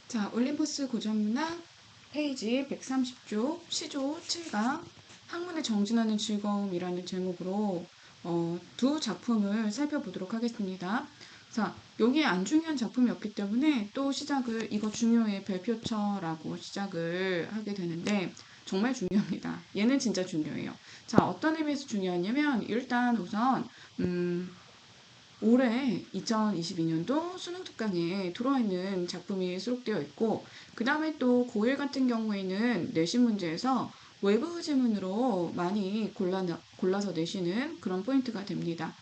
자, 올림포스 고전문학 페이지 130쪽 시조 7강 학문의 정진하는 즐거움이라는 제목으로 두 작품을 살펴보도록 하겠습니다. 자, 여기에 안 중요한 작품이 없기 때문에 또 시작을 이거 중요해 별표처라고 시작을 하게 되는데 정말 중요합니다. 얘는 진짜 중요해요. 자, 어떤 의미에서 중요하냐면 일단 우선 올해 2022년도 수능 특강에 들어와 있는 작품이 수록되어 있고 그 다음에 또 고1 같은 경우에는 내신 문제에서 외부 지문으로 많이 골라서 내시는 그런 포인트가 됩니다.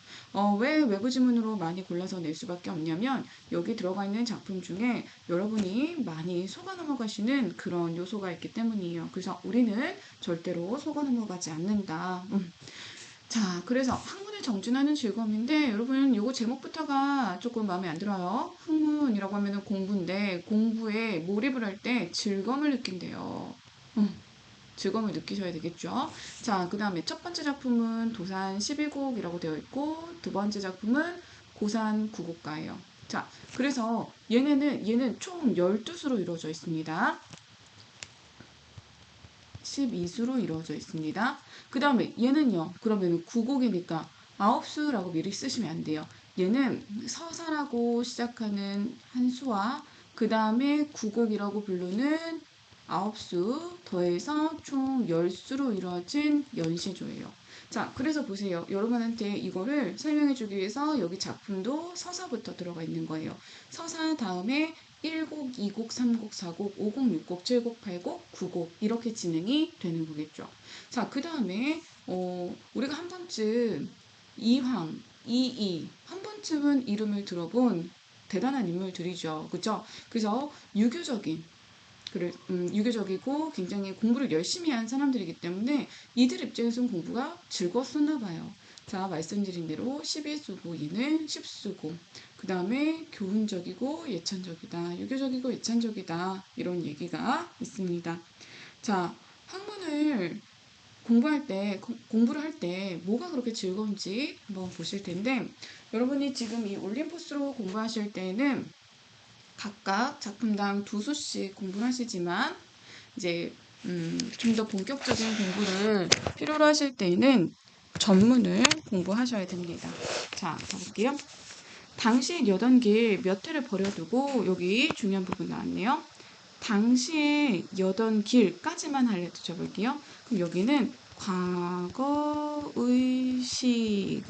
왜 외부 지문으로 많이 골라서 낼 수밖에 없냐면 여기 들어가 있는 작품 중에 여러분이 많이 속아 넘어가시는 그런 요소가 있기 때문이에요. 그래서 우리는 절대로 속아 넘어가지 않는다. 자, 그래서 학문을 정진하는 즐거움인데 여러분 요거 제목부터가 조금 마음에 안 들어요. 학문이라고 하면 공부인데 공부에 몰입을 할 때 즐거움을 느낀대요. 즐거움을 느끼셔야 되겠죠. 자, 그 다음에 첫 번째 작품은 도산 11곡이라고 되어 있고 두 번째 작품은 고산 9곡가예요. 자, 그래서 얘는 총 12수로 이루어져 있습니다. 12수로 이루어져 있습니다. 그 다음에 얘는요. 그러면 9곡이니까 9수라고 미리 쓰시면 안 돼요. 얘는 서사라고 시작하는 한 수와 그 다음에 9곡이라고 부르는 9수 더해서 총 10수로 이루어진 연시조예요. 자, 그래서 보세요. 여러분한테 이거를 설명해 주기 위해서 여기 작품도 서사부터 들어가 있는 거예요. 서사 다음에 1곡, 2곡, 3곡, 4곡, 5곡, 6곡, 7곡, 8곡, 9곡 이렇게 진행이 되는 거겠죠. 자, 그 다음에 우리가 한 번쯤 이황, 이이 한 번쯤은 이름을 들어본 대단한 인물들이죠. 그죠? 그래서 유교적이고 굉장히 공부를 열심히 한 사람들이기 때문에 이들 입장에서는 공부가 즐거웠었나 봐요. 자, 말씀드린 대로 11수고 얘는 10수고 그 다음에 교훈적이고 예찬적이다. 유교적이고 예찬적이다. 이런 얘기가 있습니다. 자, 학문을 공부를 할 때 뭐가 그렇게 즐거운지 한번 보실 텐데 여러분이 지금 이 올림포스로 공부하실 때는 각각 작품당 2수씩 공부를 하시지만 이제 좀 더 본격적인 공부를 필요로 하실 때에는 전문을 공부하셔야 됩니다. 자, 가볼게요. 당시의 여던 길 몇 회를 버려두고 여기 중요한 부분 나왔네요. 당시의 여던 길까지만 하이라이트 쳐볼게요. 그럼 여기는 과거의 시간이에요.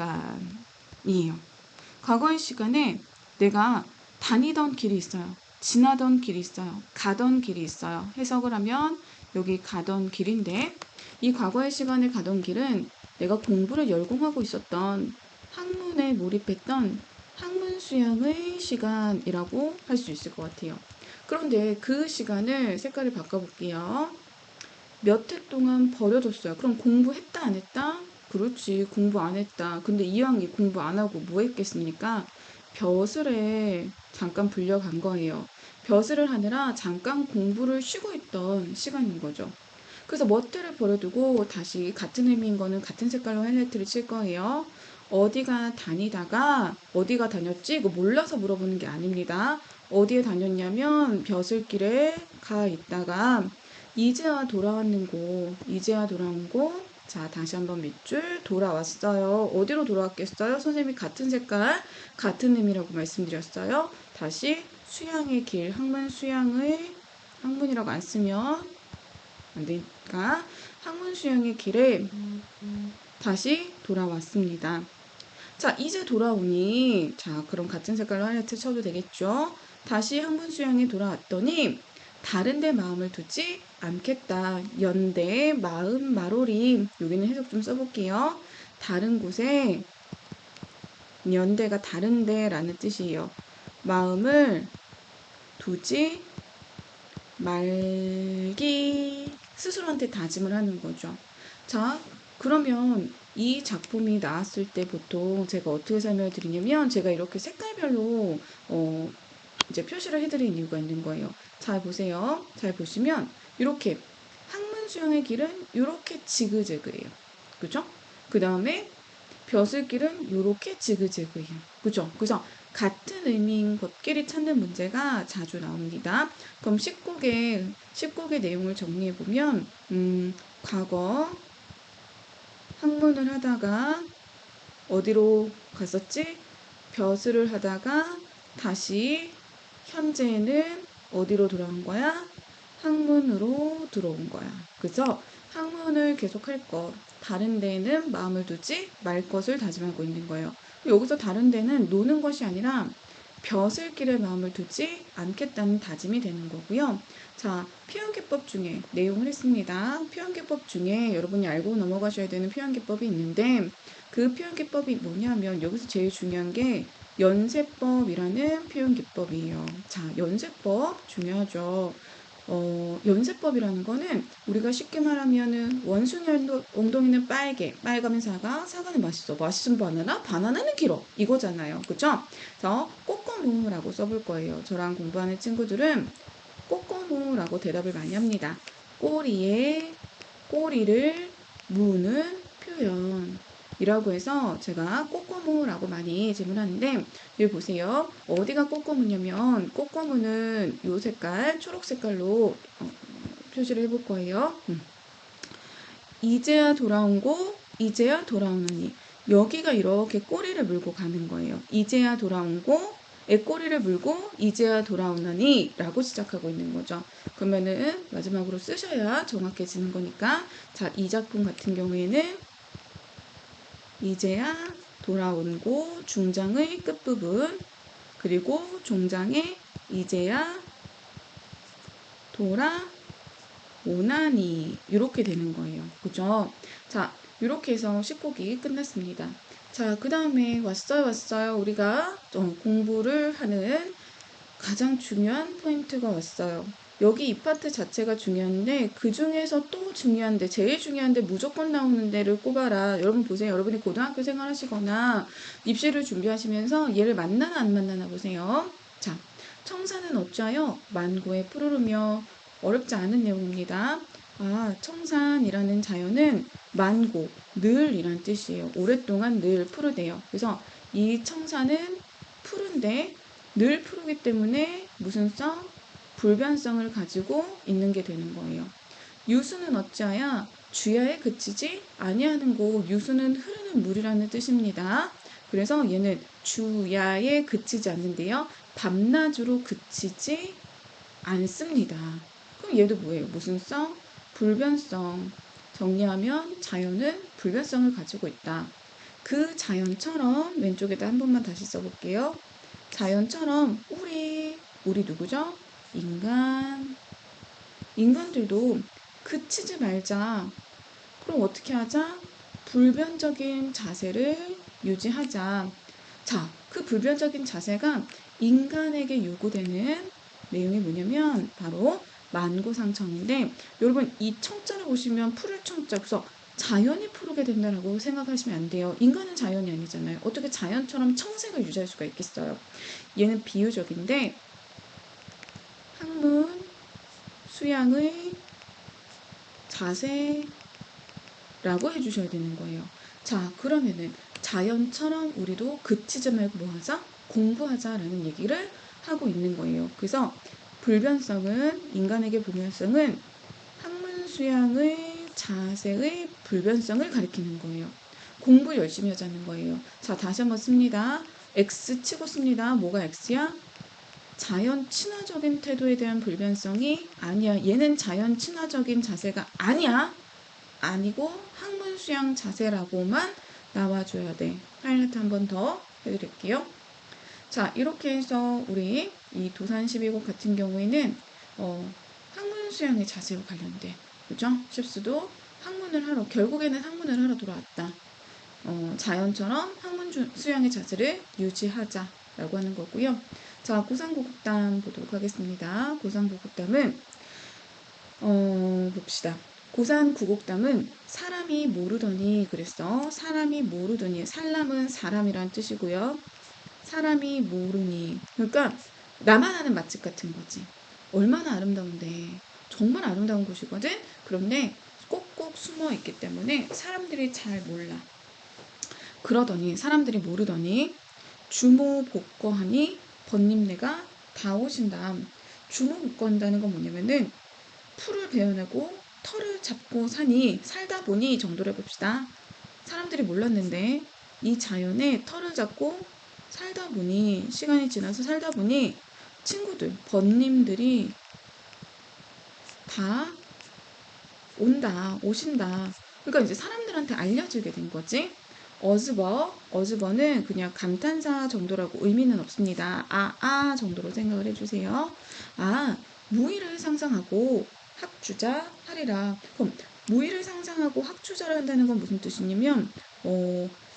과거의 시간에 내가 다니던 길이 있어요. 지나던 길이 있어요. 가던 길이 있어요. 해석을 하면 여기 가던 길인데 이 과거의 시간에 가던 길은 내가 공부를 열공하고 있었던 학문에 몰입했던 학문 수양의 시간이라고 할 수 있을 것 같아요. 그런데 그 시간을 색깔을 바꿔볼게요. 몇 해 동안 버려뒀어요. 그럼 공부했다 안 했다? 그렇지, 공부 안 했다. 근데 이왕이 공부 안 하고 뭐 했겠습니까? 벼슬에 잠깐 불려간 거예요. 벼슬을 하느라 잠깐 공부를 쉬고 있던 시간인 거죠. 그래서 몇 해를 버려두고 다시 같은 의미인 거는 같은 색깔로 하이라이트를 칠 거예요. 어디가 다니다가 어디가 다녔지? 이거 몰라서 물어보는 게 아닙니다. 어디에 다녔냐면 벼슬길에 가 있다가 이제야 돌아온 곳. 자, 다시 한번 밑줄 돌아왔어요. 어디로 돌아왔겠어요? 선생님이 같은 색깔, 같은 의미라고 말씀드렸어요. 다시 수양의 길, 학문 수양의 학문이라고 안 쓰면 안 되니까 학문 수양의 길에 다시 돌아왔습니다. 자, 이제 돌아오니 자, 그럼 같은 색깔로 하이라이트 쳐도 되겠죠? 다시 학문 수양에 돌아왔더니 다른 데 마음을 두지 않겠다. 연대, 마음, 마로리. 여기는 해석 좀 써볼게요. 다른 곳에 연대가 다른 데라는 뜻이에요. 마음을 두지 말기 스스로한테 다짐을 하는 거죠. 자, 그러면 이 작품이 나왔을 때 보통 제가 어떻게 설명을 드리냐면 제가 이렇게 색깔별로 이제 표시를 해드린 이유가 있는 거예요. 잘 보세요. 잘 보시면 이렇게 학문 수양의 길은 이렇게 지그재그예요. 그죠? 그 다음에 벼슬길은 이렇게 지그재그예요. 그죠? 그죠? 같은 의미인 것끼리 찾는 문제가 자주 나옵니다. 그럼 19개 내용을 정리해 보면 과거 학문을 하다가 어디로 갔었지? 벼슬을 하다가 다시 현재는 어디로 돌아온 거야? 학문으로 들어온 거야. 그래서 학문을 계속할 것, 다른 데에는 마음을 두지 말 것을 다짐하고 있는 거예요. 여기서 다른 데는 노는 것이 아니라 벼슬길에 마음을 두지 않겠다는 다짐이 되는 거고요. 자, 표현기법 중에 내용을 했습니다. 표현기법 중에 여러분이 알고 넘어가셔야 되는 표현기법이 있는데 그 표현기법이 뭐냐면 여기서 제일 중요한 게 연세법이라는 표현기법이에요. 자, 연세법 중요하죠. 연세법이라는 거는 우리가 쉽게 말하면은 원숭이 엉덩이는 빨가면 사과는 맛있어. 맛있으면 바나나는 길어. 이거잖아요. 그쵸? 그래서 꼬꼬무라고 써볼 거예요. 저랑 공부하는 친구들은 꼬꼬무라고 대답을 많이 합니다. 꼬리를 무는 표현. 이라고 해서 제가 꼬꼬무라고 많이 질문하는데 여기 보세요. 어디가 꼬꼬무냐면 꼬꼬무는 요 색깔 초록 색깔로 표시를 해볼 거예요. 이제야 돌아오느니 여기가 이렇게 꼬리를 물고 가는 거예요. 이제야 돌아온 고 꼬리를 물고 이제야 돌아오느니 라고 시작하고 있는 거죠. 그러면은 마지막으로 쓰셔야 정확해지는 거니까 자, 이 작품 같은 경우에는 이제야 돌아온 고 중장의 끝부분 그리고 종장의 이제야 돌아오나니 이렇게 되는 거예요. 그죠? 자, 이렇게 해서 19기 끝났습니다. 자, 그 다음에 왔어요. 우리가 공부를 하는 가장 중요한 포인트가 왔어요. 여기 이 파트 자체가 중요한데 그 중에서 또 중요한데 제일 중요한데 무조건 나오는 데를 꼽아라. 여러분 보세요. 여러분이 고등학교 생활하시거나 입시를 준비하시면서 얘를 만나나 안 만나나 보세요. 자, 청사는 어찌하여 만고에 푸르르며 어렵지 않은 내용입니다. 청산이라는 자연은 만고, 늘이란 뜻이에요. 오랫동안 늘 푸르대요. 그래서 이 청산은 푸른데 늘 푸르기 때문에 무슨 성? 불변성을 가지고 있는 게 되는 거예요. 유수는 어찌하여 주야에 그치지 아니하는 곳. 유수는 흐르는 물이라는 뜻입니다. 그래서 얘는 주야에 그치지 않는데요. 밤낮으로 그치지 않습니다. 그럼 얘도 뭐예요? 무슨 성? 불변성. 정리하면 자연은 불변성을 가지고 있다. 그 자연처럼 왼쪽에다 한 번만 다시 써볼게요. 자연처럼 우리 누구죠? 인간들도 그치지 말자. 그럼 어떻게 하자? 불변적인 자세를 유지하자. 자, 그 불변적인 자세가 인간에게 요구되는 내용이 뭐냐면 바로 만고상청인데 여러분 이 청자를 보시면 푸를 청자 그래서 자연이 푸르게 된다라고 생각하시면 안 돼요. 인간은 자연이 아니잖아요. 어떻게 자연처럼 청색을 유지할 수가 있겠어요. 얘는 비유적인데 학문 수양의 자세라고 해주셔야 되는 거예요. 자, 그러면은 자연처럼 우리도 그치지 말고 뭐 하자? 공부하자라는 얘기를 하고 있는 거예요. 그래서 인간에게 불변성은 학문 수양의 자세의 불변성을 가리키는 거예요. 공부 열심히 하자는 거예요. 자, 다시 한번 씁니다. X 치고 씁니다. 뭐가 X야? 자연 친화적인 태도에 대한 불변성이 아니야. 얘는 자연 친화적인 자세가 아니야. 아니고 학문 수양 자세라고만 나와줘야 돼. 하이라이트 한 번 더 해드릴게요. 자, 이렇게 해서 우리 이 도산 12곡 같은 경우에는 학문 수양의 자세와 관련돼. 그죠? 십수도 결국에는 학문을 하러 돌아왔다. 자연처럼 학문 수양의 자세를 유지하자라고 하는 거고요. 자, 고상고급담 보도록 하겠습니다. 고상고급담은 봅시다. 고산구곡담은 사람이 모르더니 그랬어. 사람이 모르더니 살람은 사람이란 뜻이고요. 사람이 모르니 그러니까 나만 아는 맛집 같은 거지. 얼마나 아름다운데 정말 아름다운 곳이거든. 그런데 꼭꼭 숨어 있기 때문에 사람들이 잘 몰라. 그러더니 사람들이 모르더니 주모복거하니 번님네가 다 오신다. 주모복거한다는 건 뭐냐면은 풀을 베어내고 털을 잡고 사니 살다 보니 정도로 해봅시다. 사람들이 몰랐는데 이 자연에 털을 잡고 살다 보니 시간이 지나서 살다 보니 친구들, 번님들이 다 온다, 오신다. 그러니까 이제 사람들한테 알려지게 된 거지. 어즈버는 그냥 감탄사 정도라고 의미는 없습니다. 정도로 생각을 해주세요. 무의를 상상하고 학주자 하리라. 그럼 무의를 상상하고 학주자를 한다는 건 무슨 뜻이냐면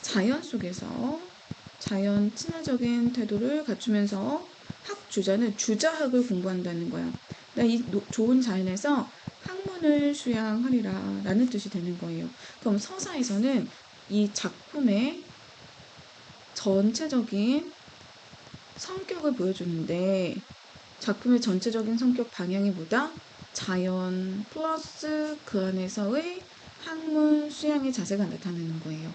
자연 속에서 자연 친화적인 태도를 갖추면서 학주자는 주자학을 공부한다는 거야. 이 좋은 자연에서 학문을 수양하리라 라는 뜻이 되는 거예요. 그럼 서사에서는 이 작품의 전체적인 성격을 보여주는데 작품의 전체적인 성격 방향이 뭐다? 자연 플러스 그 안에서의 학문 수양의 자세가 나타나는 거예요.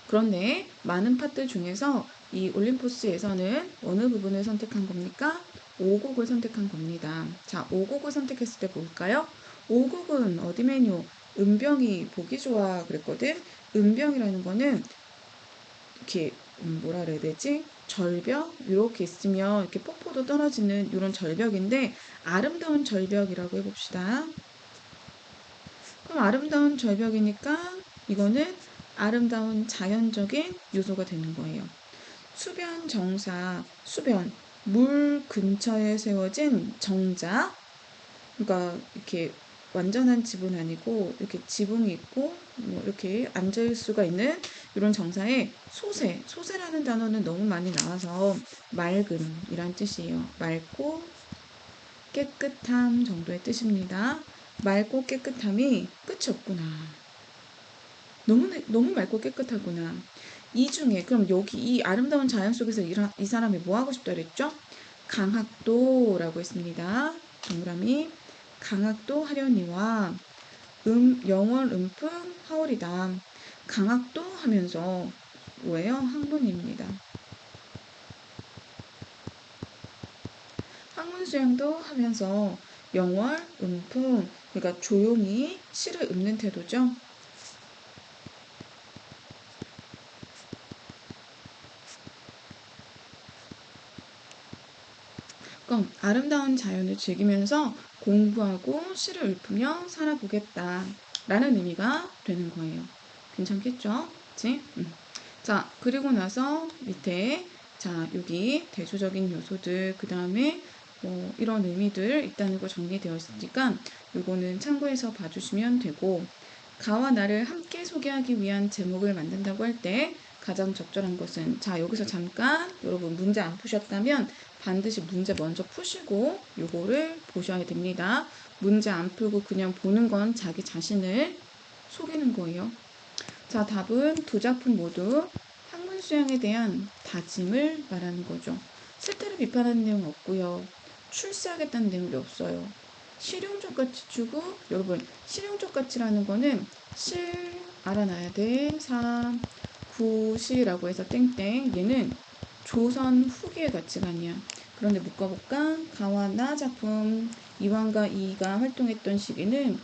그런데 많은 파트 중에서 이 올림포스에서는 어느 부분을 선택한 겁니까? 5곡을 선택한 겁니다. 자, 5곡을 선택했을 때 볼까요? 5곡은 어디 메뉴? 은병이 보기 좋아 그랬거든. 은병이라는 거는 이렇게 뭐라 그래야 되지? 절벽 이렇게 있으면 이렇게 폭포도 떨어지는 이런 절벽인데 아름다운 절벽이라고 해봅시다. 그럼 아름다운 절벽이니까 이거는 아름다운 자연적인 요소가 되는 거예요. 수변 정사, 수변 물 근처에 세워진 정자. 그러니까 이렇게 완전한 집은 아니고 이렇게 지붕이 있고 뭐 이렇게 앉을 수가 있는 이런 정사에 소세라는 단어는 너무 많이 나와서 맑음이란 뜻이에요. 맑고 깨끗함 정도의 뜻입니다. 맑고 깨끗함이 끝이 없구나. 너무 맑고 깨끗하구나. 이 중에 그럼 여기 이 아름다운 자연 속에서 이 사람이 뭐 하고 싶다 그랬죠? 강학도라고 했습니다. 동그라미 강학도 하려니와 영월 음풍 하오리다. 강학도 하면서 뭐예요? 학문입니다. 학문 수양도 하면서 영월 음풍 그러니까 조용히 시를 읊는 태도죠. 그럼 아름다운 자연을 즐기면서 공부하고 시를 읊으며 살아보겠다 라는 의미가 되는 거예요. 괜찮겠죠? 그치? 자, 그리고 나서 밑에 자, 여기 대조적인 요소들 그 다음에 뭐 이런 의미들 있다는 거 정리되어 있으니까 이거는 참고해서 봐주시면 되고 가와 나를 함께 소개하기 위한 제목을 만든다고 할 때 가장 적절한 것은 자 여기서 잠깐 여러분 문제 안 푸셨다면 반드시 문제 먼저 푸시고 요거를 보셔야 됩니다. 문제 안 풀고 그냥 보는 건 자기 자신을 속이는 거예요. 자, 답은 두 작품 모두 학문 수양에 대한 다짐을 말하는 거죠. 실태를 비판하는 내용 없고요. 출세하겠다는 내용이 없어요. 실용적 가치 추구 여러분 실용적 가치라는 거는 실 알아놔야 돼. 3, 9, 시라고 해서 땡땡 얘는 조선 후기의 가치가 아니야. 그런데 묶어볼까? 가와 나 작품 이왕과 이가 활동했던 시기는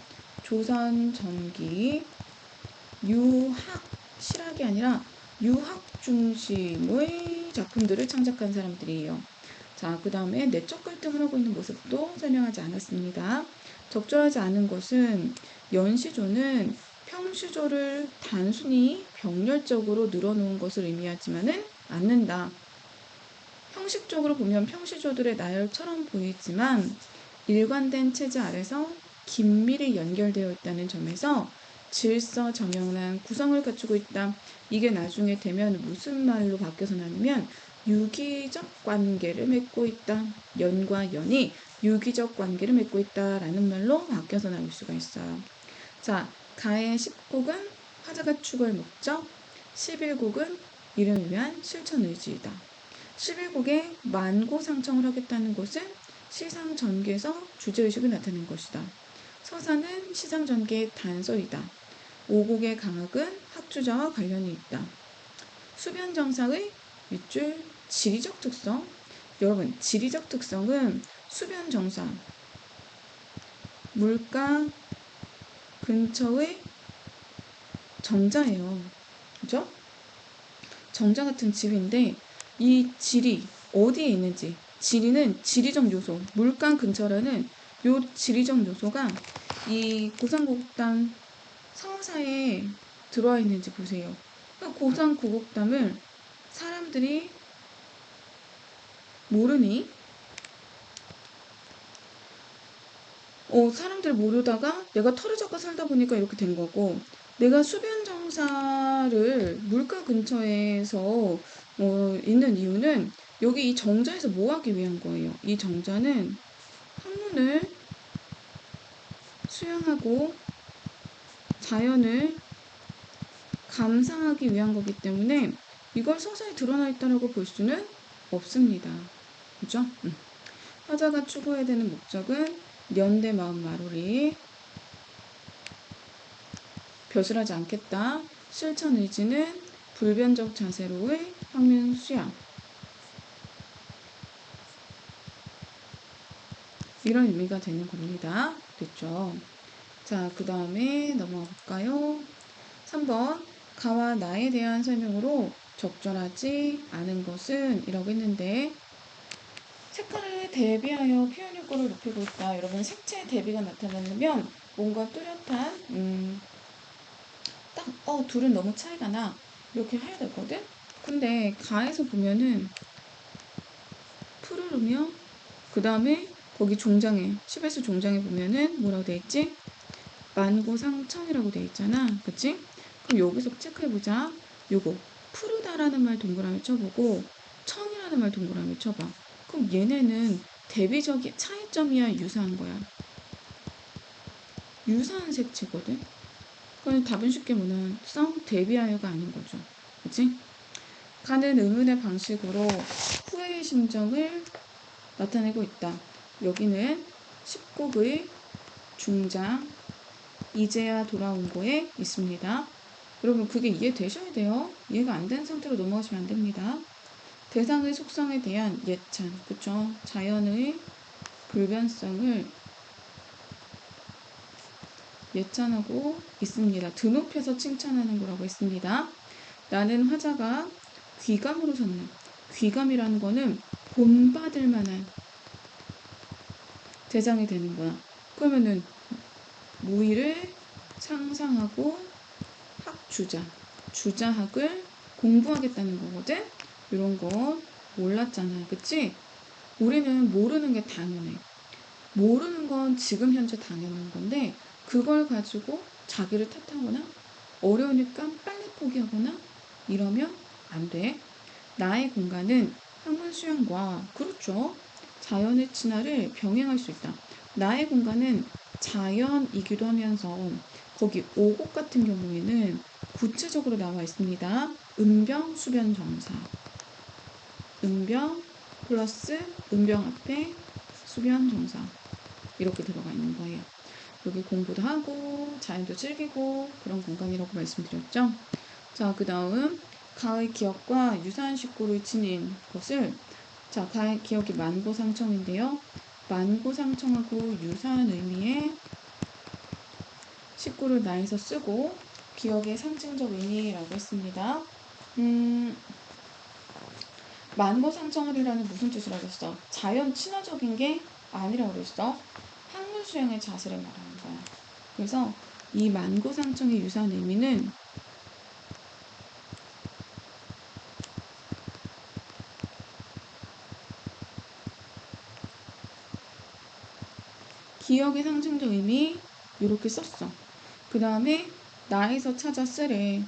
조선 전기 유학 실학이 아니라 유학 중심의 작품들을 창작한 사람들이에요. 자, 그 다음에 내적 갈등을 하고 있는 모습도 설명하지 않았습니다. 적절하지 않은 것은 연시조는 평시조를 단순히 병렬적으로 늘어놓은 것을 의미하지만은 않는다. 형식적으로 보면 평시조들의 나열처럼 보이지만 일관된 체제 아래서 긴밀히 연결되어 있다는 점에서 질서 정연한 구성을 갖추고 있다. 이게 나중에 되면 무슨 말로 바뀌어서 나오면 유기적 관계를 맺고 있다. 연과 연이 유기적 관계를 맺고 있다라는 말로 바뀌어서 나올 수가 있어요. 자, 가의 10곡은 화자가 추구할 목적, 11곡은 이를 위한 실천 의지이다. 11곡에 만고상청을 하겠다는 것은 시상전개에서 주제의식을 나타낸 것이다. 서사는 시상전개의 단서이다. 5곡의 강학은 학주자와 관련이 있다. 수변정사의 밑줄 지리적 특성. 여러분, 지리적 특성은 수변 정사, 물가 근처의 정자예요. 그죠? 정자 같은 집인데 이 질이 어디에 있는지, 지리는 지리적 요소, 물가 근처라는 요 지리적 요소가 이 고산고곡담 성사에 들어와 있는지 보세요. 고산고곡담을 사람들이 모르니 사람들 모르다가 내가 털을 잡고 살다 보니까 이렇게 된 거고, 내가 수변 정사를 물가 근처에서 있는 이유는 여기 이 정자에서 뭐 하기 위한 거예요? 이 정자는 학문을 수양하고 자연을 감상하기 위한 거기 때문에 이걸 서서히 드러나 있다고 볼 수는 없습니다. 그죠? 화자가 추구해야 되는 목적은 연대 마음 마루리, 벼슬하지 않겠다. 실천 의지는 불변적 자세로의 학문 수양. 이런 의미가 되는 겁니다. 됐죠? 자, 그 다음에 넘어가 볼까요? 3번. 가와 나에 대한 설명으로 적절하지 않은 것은 이라고 했는데, 색깔을 대비하여 표현 효과를 높이고 있다. 여러분, 색채 대비가 나타나면 뭔가 뚜렷한 딱 둘은 너무 차이가 나 이렇게 해야 되거든. 근데 가에서 보면은 푸르르며 그 다음에 거기 종장에 10에서 종장에 보면은 뭐라고 돼 있지? 만고상청이라고 돼 있잖아. 그치? 그럼 여기서 체크해보자. 요거 푸르다라는 말 동그라미 쳐보고 청이라는 말 동그라미 쳐봐. 그럼 얘네는 대비적인 차이점이야, 유사한 거야? 유사한 색채거든. 그럼 답은 쉽게 뭐는 대비하여가 아닌 거죠. 그치? 가는 의문의 방식으로 후회의 심정을 나타내고 있다. 여기는 10곡의 중장 이제야 돌아온 거에 있습니다. 여러분, 그게 이해되셔야 돼요. 이해가 안 된 상태로 넘어가시면 안 됩니다. 대상의 속성에 대한 예찬, 그쵸? 자연의 불변성을 예찬하고 있습니다. 드높여서 칭찬하는 거라고 했습니다. 나는 화자가 귀감으로 섰네. 귀감이라는 거는 본받을 만한 대상이 되는 거야. 그러면은 무의를 상상하고 주자학을 공부하겠다는 거거든. 이런 거 몰랐잖아, 그치? 우리는 모르는 게 당연해. 모르는 건 지금 현재 당연한 건데 그걸 가지고 자기를 탓하거나 어려우니까 빨리 포기하거나 이러면 안 돼. 나의 공간은 학문 수양과 그렇죠. 자연의 친화를 병행할 수 있다. 나의 공간은 자연이기도 하면서 거기 오곡 같은 경우에는 구체적으로 나와 있습니다. 음병, 수변, 정사. 음병 플러스 음병 앞에 수변, 정사. 이렇게 들어가 있는 거예요. 여기 공부도 하고 자연도 즐기고 그런 공간이라고 말씀드렸죠. 자, 그 다음 가의 기억과 유사한 식구를 지닌 것을, 자, 가의 기억이 만고상청인데요. 만고상청하고 유사한 의미의 식구를 나에서 쓰고 기억의 상징적 의미라고 했습니다. 만고상청하리라는 무슨 뜻을 하겠어? 자연 친화적인 게 아니라고 그랬어. 학문 수행의 자세를 말하는 거야. 그래서 이 만고상청의 유사한 의미는 기억의 상징적 의미 이렇게 썼어. 그 다음에 나에서 찾아 쓰래.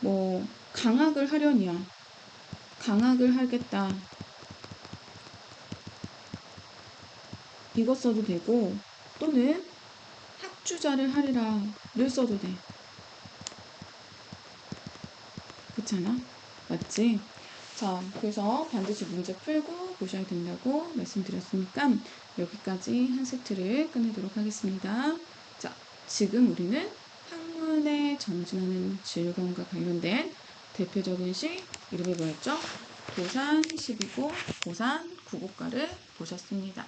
뭐 강학을 하려니야. 강학을 하겠다. 이거 써도 되고 또는 학주자를 하리라를 써도 돼. 그렇잖아? 맞지? 자, 그래서 반드시 문제 풀고 보셔야 된다고 말씀드렸으니까 여기까지 한 세트를 끝내도록 하겠습니다. 자, 지금 우리는 학문에 정진하는 즐거움과 관련된 대표적인 시 이름이 뭐였죠? 고산 12고, 고산 9고가를 보셨습니다.